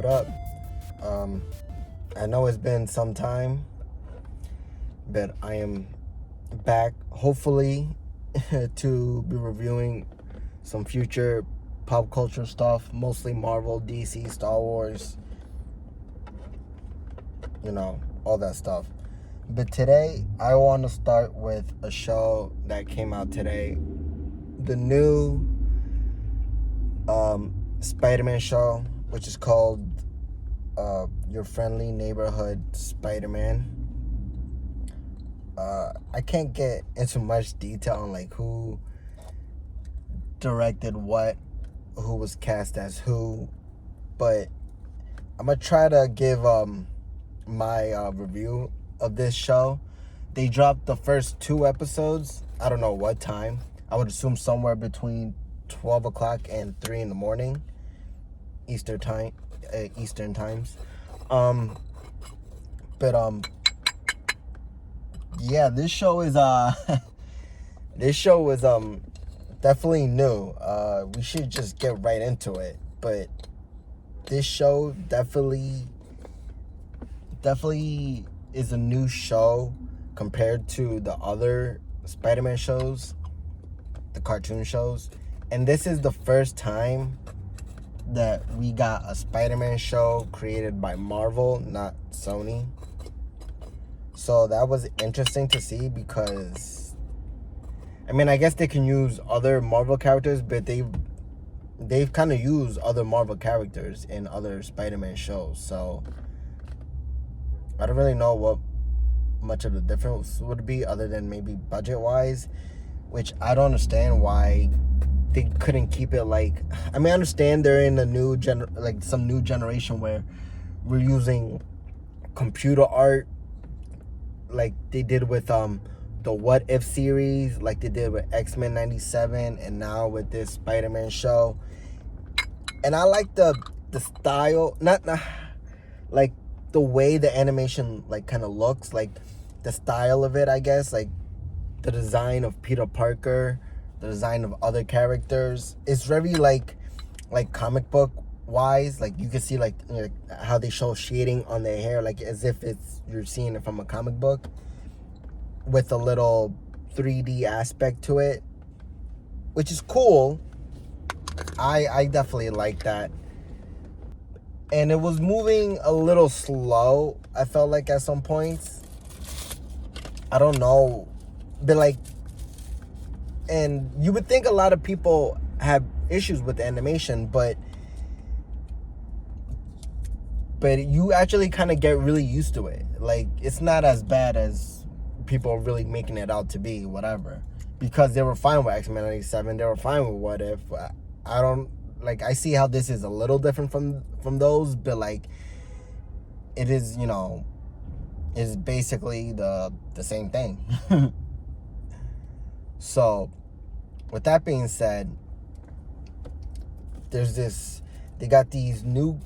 up? I know it's been some time, but I am back, hopefully, to be reviewing some future pop culture stuff, mostly Marvel, DC, Star Wars, all that stuff. But today, I want to start with a show that came out today. The new Spider-Man show, which is called Your Friendly Neighborhood Spider-Man. I can't get into much detail on like who directed what, who was cast as who, but I'm gonna try to give my review of this show. They dropped the first 2 episodes. I don't know what time. I would assume somewhere between 12 o'clock and 3 in the morning, Eastern times. Yeah, this show is definitely new. We should just get right into it. But this show definitely is a new show compared to the other Spider-Man shows, the cartoon shows. And this is the first time that we got a Spider-Man show created by Marvel, not Sony. So that was interesting to see because, I guess they can use other Marvel characters, but they've kind of used other Marvel characters in other Spider-Man shows. So I don't really know what much of the difference would be other than maybe budget-wise, which I don't understand why they couldn't keep it like... I understand they're in a new some new generation where we're using computer art like they did with the What If series, like they did with X-Men 97, and now with this Spider-Man show. And I like the style, not like the way the animation like kind of looks, like the style of it, I guess, like the design of Peter Parker, the design of other characters. It's very like comic book wise. Like you can see like how they show shading on their hair, like as if you're seeing it from a comic book, with a little 3D aspect to it, which is cool. I definitely like that. And it was moving a little slow, I felt like, at some points. I don't know. But and you would think a lot of people have issues with the animation, but you actually kind of get really used to it. Like, it's not as bad as people are really making it out to be, whatever. Because they were fine with X-Men 97, they were fine with What If. I see how this is a little different from those, but it is, is basically the same thing. So, with that being said, they got these new,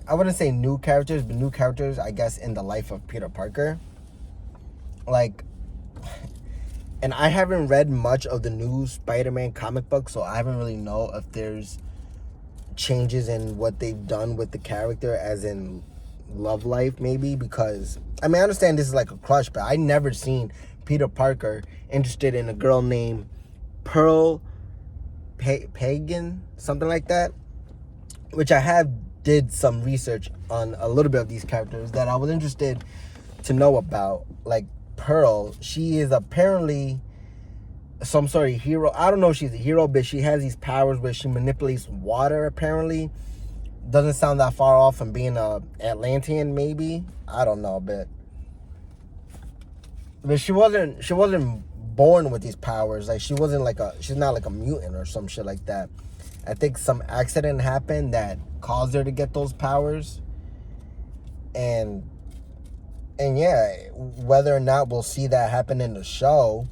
I wouldn't say new characters, but new characters, I guess, in the life of Peter Parker. And I haven't read much of the new Spider-Man comic book, so I haven't really know if there's changes in what they've done with the character, as in love life, maybe, because I understand this is like a crush, but I never seen Peter Parker interested in a girl named Pearl Pagan, something like that, which I did some research on a little bit of these characters that I was interested to know about. Like Pearl, she is apparently some sort of hero. I don't know if she's a hero, but she has these powers where she manipulates water, apparently. Doesn't sound that far off from being a Atlantean, maybe. I don't know, but she wasn't born with these powers. Like, she's not like a mutant or some shit like that. I think some accident happened that caused her to get those powers. And yeah, whether or not we'll see that happen in the show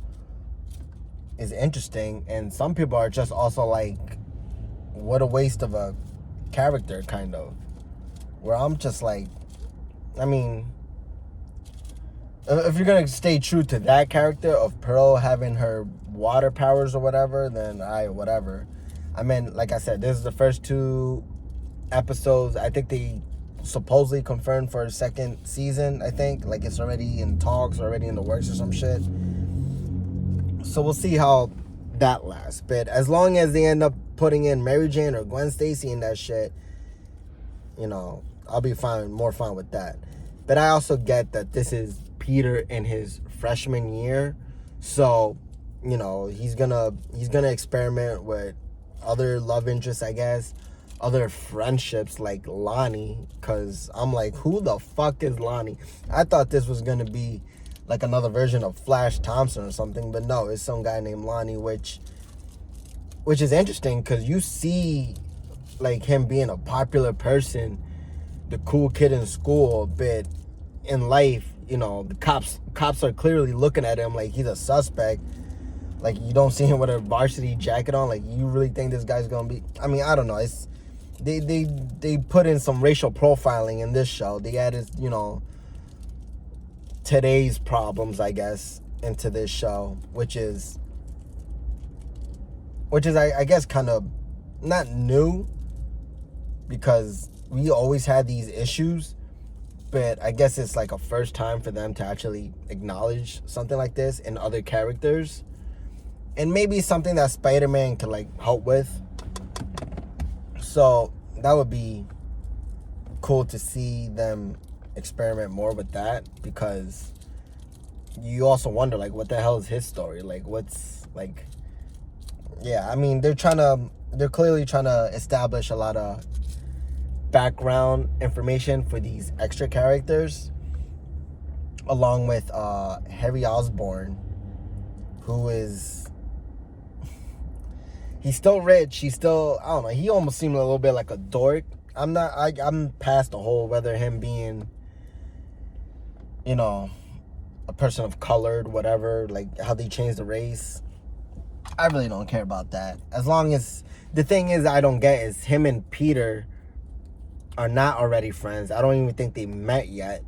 is interesting. And some people are just also like, what a waste of a character, kind of. Where I'm just like, if you're gonna stay true to that character of Pearl having her water powers or whatever, then whatever. Like I said, this is the first 2 episodes. I think they supposedly confirmed for a second season, I think. Like, it's already in talks, already in the works or some shit. So we'll see how that lasts. But as long as they end up putting in Mary Jane or Gwen Stacy in that shit, you know, I'll be more fine with that. But I also get that this is Peter in his freshman year. So, you know, he's gonna experiment with other love interests, I guess. Other friendships like Lonnie. Because I'm like, who the fuck is Lonnie? I thought this was gonna be like another version of Flash Thompson or something. But no, it's some guy named Lonnie, which is interesting because you see like him being a popular person, the cool kid in school, but in life, you know, the cops are clearly looking at him like he's a suspect. Like, you don't see him with a varsity jacket on. Like, you really think this guy's gonna be? I mean, I don't know. It's they put in some racial profiling in this show. They added, you know, today's problems, I guess, into this show, which is I guess kind of not new, because we always had these issues, but I guess it's like a first time for them to actually acknowledge something like this in other characters, and maybe something that Spider-Man could like help with. So that would be cool to see them experiment more with that, because you also wonder, like, what the hell is his story? Like, what's, like, yeah, I mean, they're clearly trying to establish a lot of background information for these extra characters, along with Harry Osborn, who is, he's still rich. He's still, I don't know, he almost seemed a little bit like a dork. I'm past the whole whether him being, you know, a person of colored, whatever, like how they changed the race. I really don't care about that. As long as, the thing is I don't get is him and Peter are not already friends. I don't even think they met yet.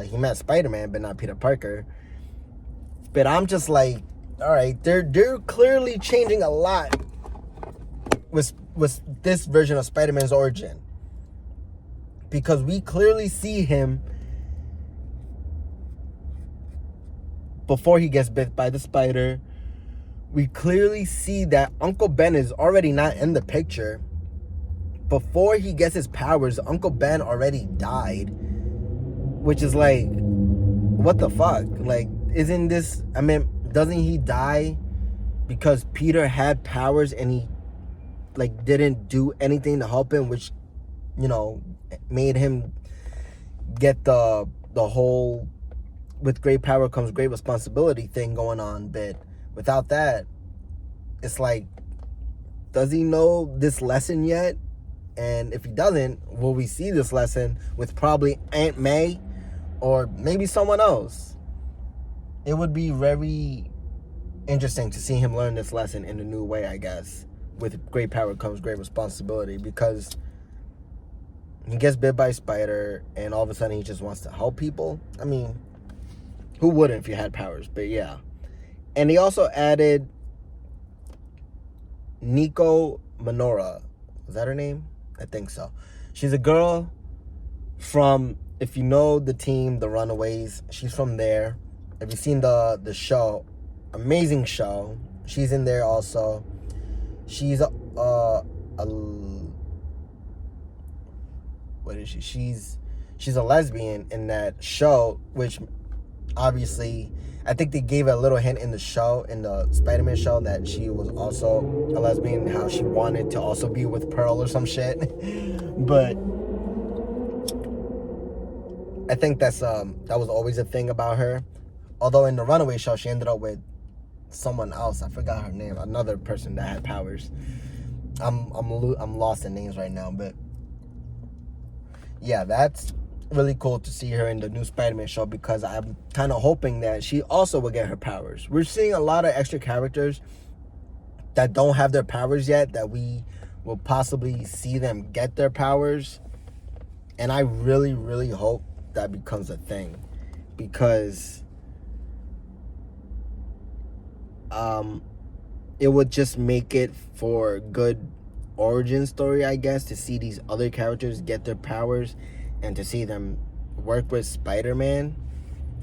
He met Spider-Man, but not Peter Parker. But I'm just like, all right, they're clearly changing a lot with this version of Spider-Man's origin, because we clearly see him before he gets bit by the spider. We clearly see that Uncle Ben is already not in the picture. Before he gets his powers, Uncle Ben already died, which is like, what the fuck? Like, isn't this, I mean, doesn't he die because Peter had powers and he like didn't do anything to help him, which, you know, made him get the whole with great power comes great responsibility thing going on. But without that, it's like, does he know this lesson yet? And if he doesn't, will we see this lesson with probably Aunt May or maybe someone else? It would be very interesting to see him learn this lesson in a new way, I guess. With great power comes great responsibility, because he gets bit by a spider and all of a sudden he just wants to help people. I mean, who wouldn't if you had powers? But yeah. And he also added Nico Minora. Was that her name? I think so. She's a girl from, if you know the team, The Runaways, she's from there. Have you seen the show? Amazing show. She's in there also. She's what is she? She's a lesbian in that show, which obviously I think they gave a little hint in the show, in the Spider-Man show, that she was also a lesbian, how she wanted to also be with Pearl or some shit. But I think that was always a thing about her. Although in the Runaway show, she ended up with someone else. I forgot her name. Another person that had powers. I'm lost in names right now, but yeah, that's really cool to see her in the new Spider-Man show, because I'm kind of hoping that she also will get her powers. We're seeing a lot of extra characters that don't have their powers yet, that we will possibly see them get their powers, and I really, really hope that becomes a thing, because it would just make it for good origin story, I guess, to see these other characters get their powers and to see them work with Spider-Man.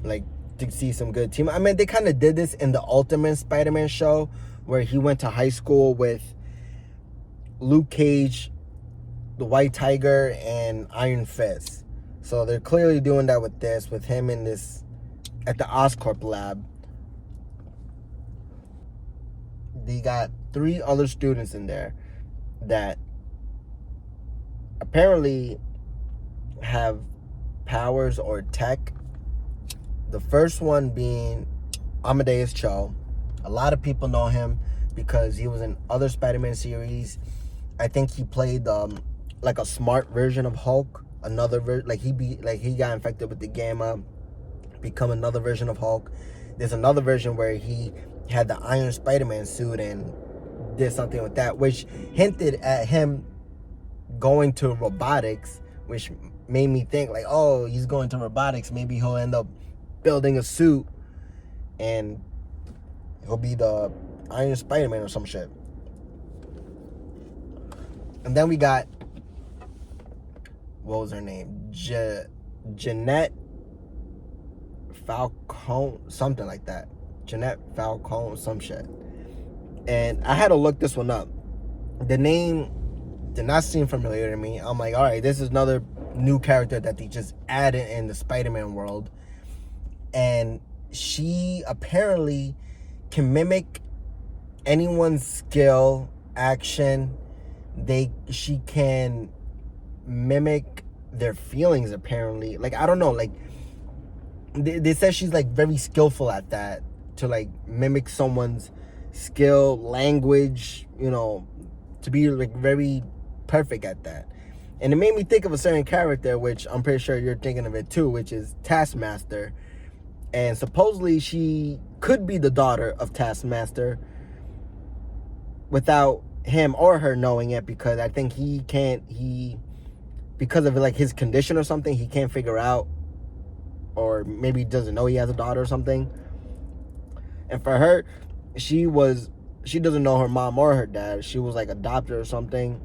Like, to see some good team. I mean, they kind of did this in the Ultimate Spider-Man show where he went to high school with Luke Cage, the White Tiger, and Iron Fist. So they're clearly doing that with this, with him in this, at the Oscorp lab. They got 3 other students in there that apparently have powers or tech. The first one being Amadeus Cho. A lot of people know him because he was in other Spider-Man series. I think he played like a smart version of Hulk. Another he got infected with the Gamma, become another version of Hulk. There's another version where he had the Iron Spider-Man suit and did something with that, which hinted at him going to robotics, which made me think like, oh, he's going to robotics. Maybe he'll end up building a suit and he'll be the Iron Spider-Man or some shit. And then we got, what was her name? Jeanette Falcone, something like that. Jeanette Falcone, some shit. And I had to look this one up. The name did not seem familiar to me. I'm like, all right, this is another new character that they just added in the Spider-Man world. And she apparently can mimic anyone's skill, action. She can mimic their feelings, apparently. Like, I don't know, like, they said she's like very skillful at that, to like mimic someone's skill, language, you know, to be like very perfect at that. And it made me think of a certain character, which I'm pretty sure you're thinking of it too, which is Taskmaster. And supposedly she could be the daughter of Taskmaster without him or her knowing it, because I think because of like his condition or something, he can't figure out, or maybe he doesn't know he has a daughter or something. And for her, she doesn't know her mom or her dad. She was like adopted or something,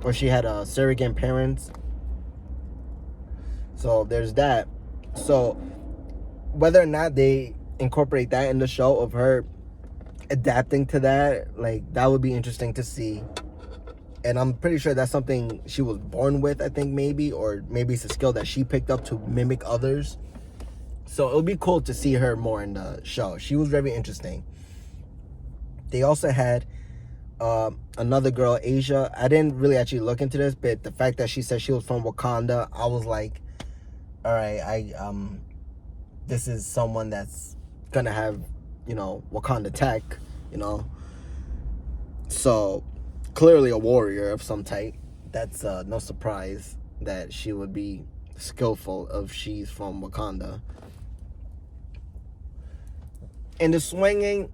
or she had surrogate parents. So there's that. So whether or not they incorporate that in the show of her adapting to that, like, that would be interesting to see. And I'm pretty sure that's something she was born with, I think, maybe, or maybe it's a skill that she picked up to mimic others. So it would be cool to see her more in the show. She was very interesting. They also had another girl, Asia. I didn't really actually look into this, but the fact that she said she was from Wakanda, I was like, all right, this is someone that's gonna have, you know, Wakanda tech, you know. So clearly a warrior of some type. That's no surprise that she would be skillful if she's from Wakanda. And the swinging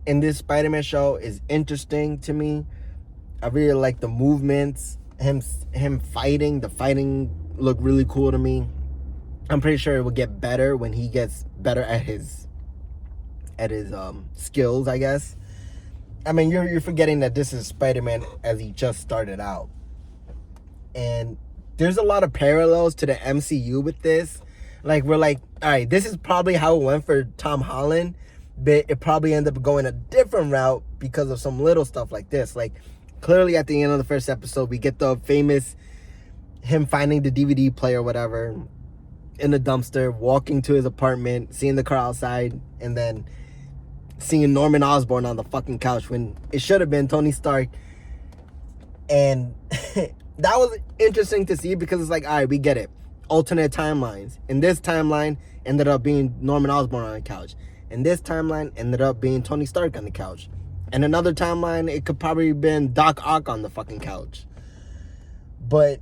in this Spider-Man show is interesting to me. I really like the movements, him fighting. The fighting looked really cool to me. I'm pretty sure it will get better when he gets better at his skills, I guess. I mean, you're forgetting that this is Spider-Man as he just started out. And there's a lot of parallels to the MCU with this. Like, we're like, all right, this is probably how it went for Tom Holland, but it probably ended up going a different route because of some little stuff like this. Like, clearly at the end of the first episode, we get the famous him finding the DVD player or whatever in the dumpster, walking to his apartment, seeing the car outside, and then seeing Norman Osborn on the fucking couch when it should have been Tony Stark. And that was interesting to see because it's like, all right, we get it. Alternate timelines. In this timeline, ended up being Norman Osborn on the couch. In this timeline, ended up being Tony Stark on the couch. And another timeline, it could probably have been Doc Ock on the fucking couch. But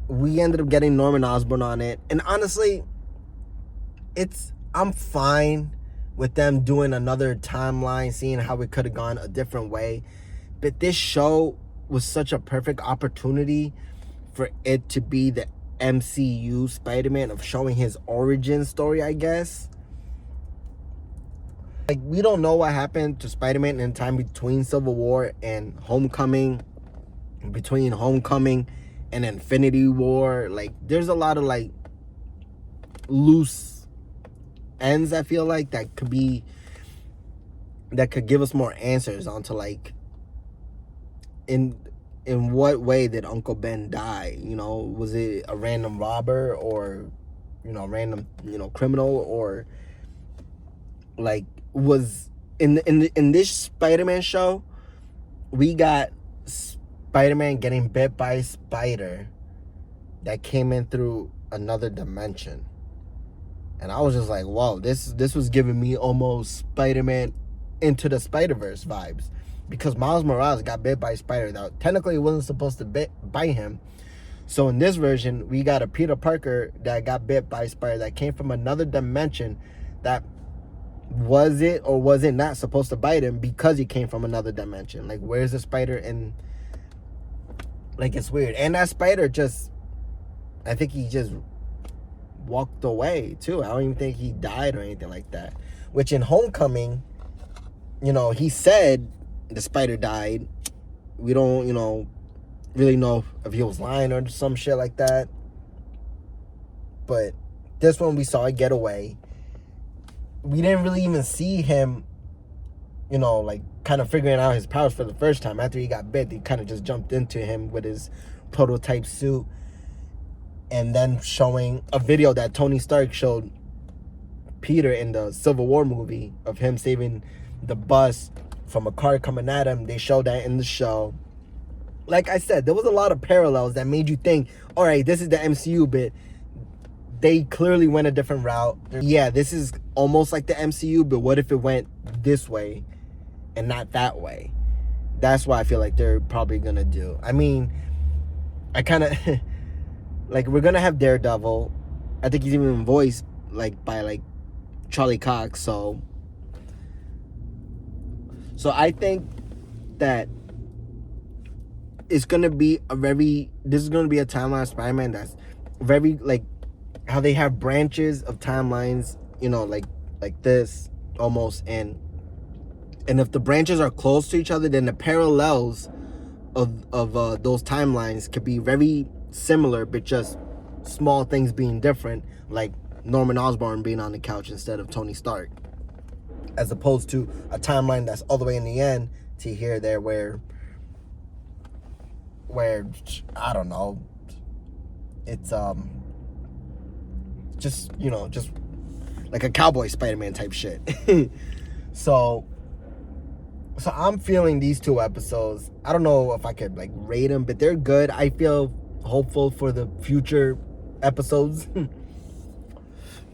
we ended up getting Norman Osborn on it. And honestly, I'm fine with them doing another timeline, seeing how it could have gone a different way. But this show was such a perfect opportunity for it to be the MCU Spider-Man, of showing his origin story, I guess. Like, we don't know what happened to Spider-Man in time between Civil War and Homecoming, between Homecoming and Infinity War. Like, there's a lot of, like, loose ends, I feel like, that could give us more answers onto, like, in what way did Uncle Ben die? You know, was it a random robber, or, you know, random, you know, criminal, or, like, was in this Spider-Man show, we got Spider-Man getting bit by a spider that came in through another dimension. And I was just like, whoa, this was giving me almost Spider-Man Into the Spider-Verse vibes. Because Miles Morales got bit by a spider that technically wasn't supposed to bite him. So in this version, we got a Peter Parker that got bit by a spider that came from another dimension, that was it or was it not supposed to bite him because he came from another dimension. Like, where's the spider? And, like, it's weird. And that spider just, I think he just walked away too. I don't even think he died or anything like that. Which in Homecoming, you know, he said the spider died. We don't, you know, really know if he was lying or some shit like that. But this one, we saw it get away. We didn't really even see him, you know, like, kind of figuring out his powers for the first time. After he got bit, they kind of just jumped into him with his prototype suit, and then showing a video that Tony Stark showed Peter in the Civil War movie of him saving the bus from a car coming at him. They showed that in the show. Like I said, there was a lot of parallels that made you think, all right, this is the MCU, but they clearly went a different route. Yeah, this is almost like the MCU, but what if it went this way and not that way? That's what I feel like they're probably gonna do. I mean, I kind of like, we're gonna have Daredevil. I think he's even voiced, like, by, like, Charlie Cox. So I think that it's gonna be this is gonna be a timeline of Spider-Man that's very, like, how they have branches of timelines, you know, like this almost, and if the branches are close to each other, then the parallels of those timelines could be very similar, but just small things being different, like Norman Osborn being on the couch instead of Tony Stark, as opposed to a timeline that's all the way in the end to here, there, where I don't know, it's just, you know, just like a cowboy Spider-Man type shit. so I'm feeling these two episodes, I don't know if I could, like, rate them, but they're good. I feel hopeful for the future episodes.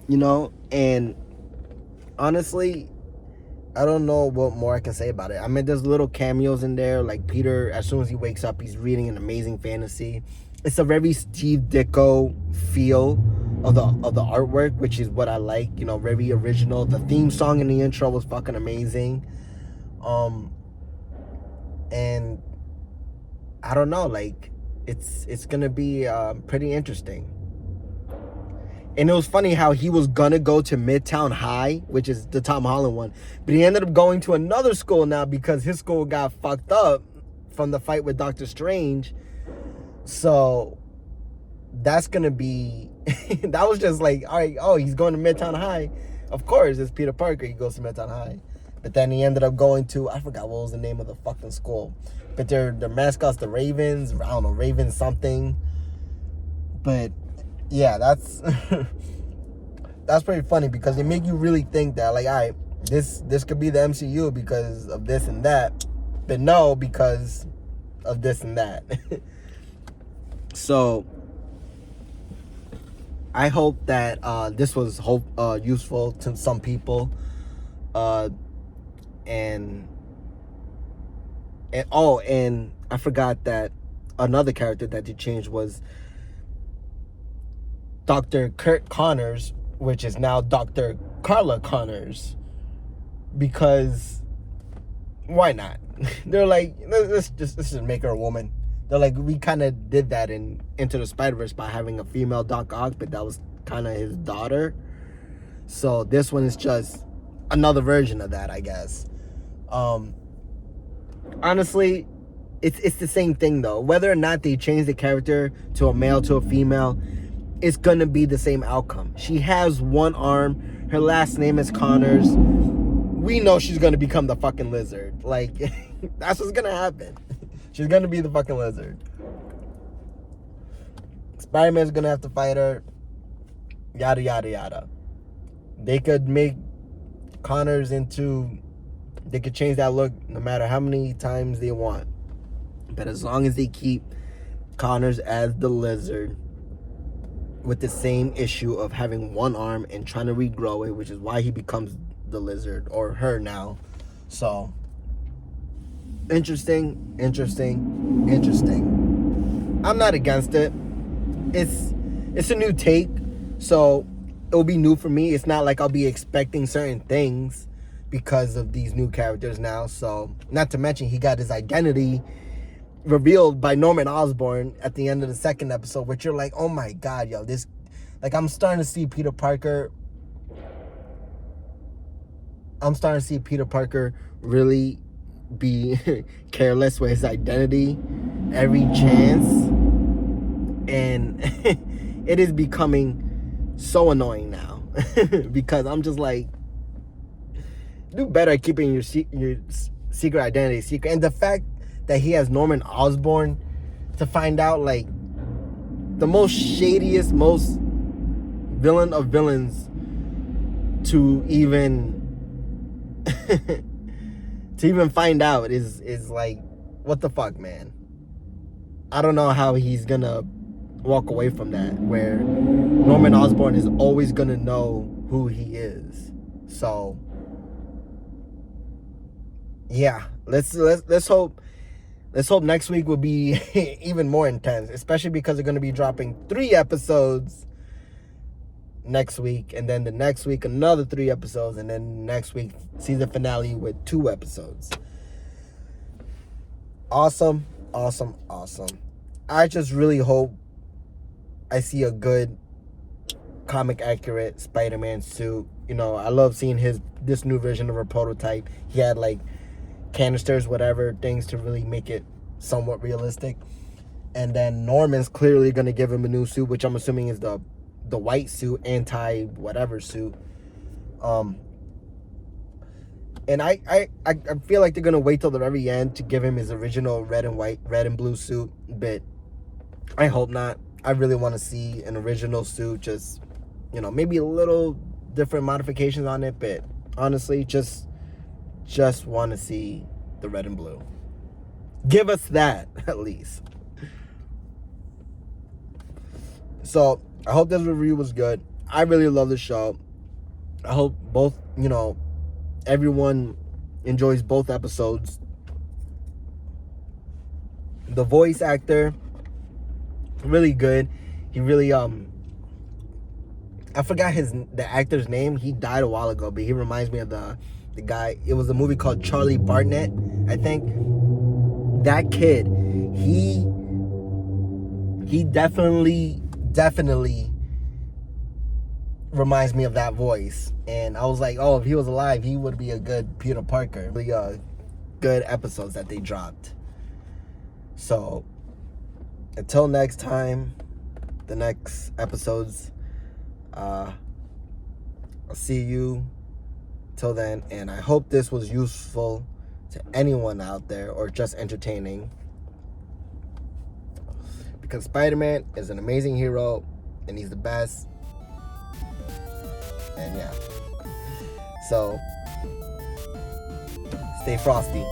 You know, and honestly, I don't know what more I can say about it. I mean, there's little cameos in there, like Peter, as soon as he wakes up, he's reading an amazing fantasy. It's a very Steve Ditko feel of the artwork, which is what I like, you know, very original. The theme song in the intro was fucking amazing. And I don't know, like, it's gonna be pretty interesting. And it was funny how he was gonna go to Midtown High, which is the Tom Holland one, but he ended up going to another school now because his school got fucked up from the fight with Doctor Strange. So that's gonna be that was just like, all right, oh, he's going to Midtown High. Of course, it's Peter Parker, he goes to Midtown High. But then he ended up going to, I forgot what was the name of the fucking school. But their mascots, the Ravens, I don't know, Ravens something. But yeah, that's that's pretty funny, because they make you really think that, like, all right, this could be the MCU because of this and that, but no, because of this and that. So I hope that this was useful to some people, and I forgot that another character that they changed was Dr. Kurt Connors, which is now Dr. Carla Connors, because why not? They're like, let's just make her a woman. They're like, we kind of did that in Into the Spider-Verse by having a female Doc Ock, but that was kind of his daughter. So this one is just another version of that, I guess. Honestly, it's the same thing though. Whether or not they change the character to a male to a female, it's gonna be the same outcome. She has one arm. Her last name is Connors. We know she's gonna become the fucking lizard. Like, that's what's gonna happen. She's gonna be the fucking lizard. Spider-Man's gonna have to fight her. Yada, yada, yada. They could make Connors into... They could change that look no matter how many times they want. But as long as they keep Connors as the lizard with the same issue of having one arm and trying to regrow it, which is why he becomes the lizard, or her now. So, interesting. I'm not against it. It's a new take, so it'll be new for me. It's not like I'll be expecting certain things because of these new characters now. So, not to mention he got his identity revealed by Norman Osborn at the end of the second episode, which you're like, oh my god, yo, this, like, I'm starting to see Peter Parker really be careless with his identity every chance, and it is becoming so annoying now because I'm just like, do better at keeping your secret identity secret. And the fact that he has Norman Osborn to find out, like, the most shadiest, most villain of villains to even to even find out is like, what the fuck, man. I don't know how he's gonna walk away from that, where Norman Osborn is always gonna know who he is. So yeah, let's hope next week will be even more intense, especially because they're going to be dropping 3 episodes next week, and then the next week another 3 episodes, and then next week season finale with 2 episodes. Awesome. I just really hope I see a good comic accurate Spider-Man suit. You know, I love seeing this new version of her prototype. He had like canisters, whatever, things to really make it somewhat realistic. And then Norman's clearly going to give him a new suit, which I'm assuming is the white suit, anti-whatever suit. And I feel like they're going to wait till the very end to give him his original red and blue suit, but I hope not. I really want to see an original suit, just, you know, maybe a little different modifications on it, but honestly, just want to see the red and blue. Give us that, at least. So, I hope this review was good. I really love the show. I hope both, you know, everyone enjoys both episodes. The voice actor, really good. He really, I forgot the actor's name. He died a while ago, but he reminds me of the guy. It was a movie called Charlie Bartnet, I think. That kid, he definitely reminds me of that voice. And I was like, oh, if he was alive, he would be a good Peter Parker. Really good episodes that they dropped. So until next time, the next episodes, I'll see you till then, and I hope this was useful to anyone out there, or just entertaining, because Spider-Man is an amazing hero and he's the best. And yeah, so stay frosty.